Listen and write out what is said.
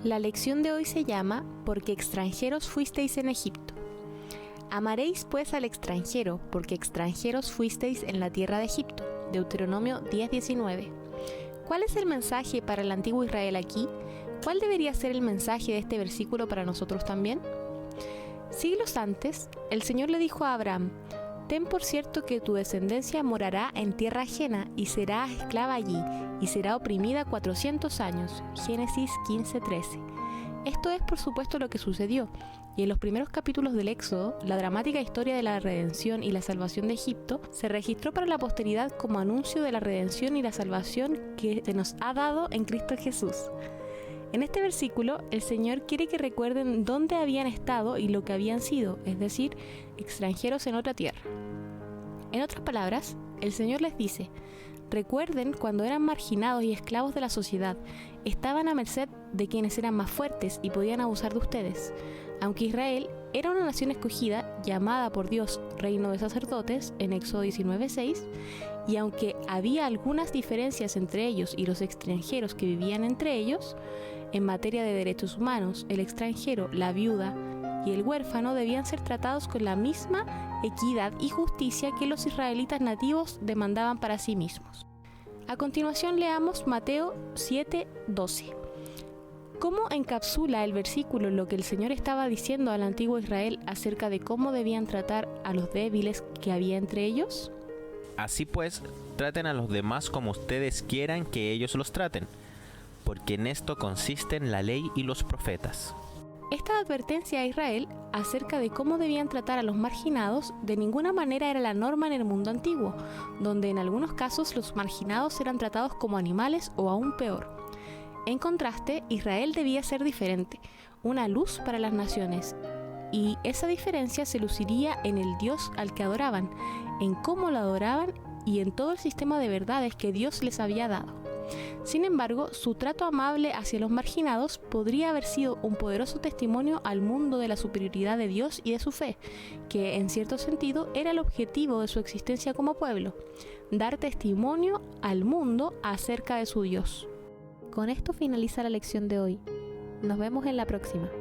La lección de hoy se llama Porque extranjeros fuisteis en Egipto. Amaréis pues al extranjero, porque extranjeros fuisteis en la tierra de Egipto. Deuteronomio 10:19. ¿Cuál es el mensaje para el antiguo Israel aquí? ¿Cuál debería ser el mensaje de este versículo para nosotros también? Siglos antes, el Señor le dijo a Abraham: ten por cierto que tu descendencia morará en tierra ajena y será esclava allí, y será oprimida 400 años. Génesis 15:13. Esto es por supuesto lo que sucedió, y en los primeros capítulos del Éxodo, la dramática historia de la redención y la salvación de Egipto se registró para la posteridad como anuncio de la redención y la salvación que se nos ha dado en Cristo Jesús. En este versículo, el Señor quiere que recuerden dónde habían estado y lo que habían sido, es decir, extranjeros en otra tierra. En otras palabras, el Señor les dice: recuerden cuando eran marginados y esclavos de la sociedad, estaban a merced de quienes eran más fuertes y podían abusar de ustedes. Aunque Israel era una nación escogida, llamada por Dios reino de sacerdotes, en Éxodo 19:6, y aunque había algunas diferencias entre ellos y los extranjeros que vivían entre ellos, en materia de derechos humanos, el extranjero, la viuda y el huérfano debían ser tratados con la misma equidad y justicia que los israelitas nativos demandaban para sí mismos. A continuación leamos Mateo 7:12. ¿Cómo encapsula el versículo lo que el Señor estaba diciendo al antiguo Israel acerca de cómo debían tratar a los débiles que había entre ellos? Así pues, traten a los demás como ustedes quieran que ellos los traten, porque en esto consisten la ley y los profetas. Esta advertencia a Israel acerca de cómo debían tratar a los marginados de ninguna manera era la norma en el mundo antiguo, donde en algunos casos los marginados eran tratados como animales o aún peor. En contraste, Israel debía ser diferente, una luz para las naciones, y esa diferencia se luciría en el Dios al que adoraban, en cómo lo adoraban y en todo el sistema de verdades que Dios les había dado. Sin embargo, su trato amable hacia los marginados podría haber sido un poderoso testimonio al mundo de la superioridad de Dios y de su fe, que en cierto sentido era el objetivo de su existencia como pueblo: dar testimonio al mundo acerca de su Dios. Con esto finaliza la lección de hoy. Nos vemos en la próxima.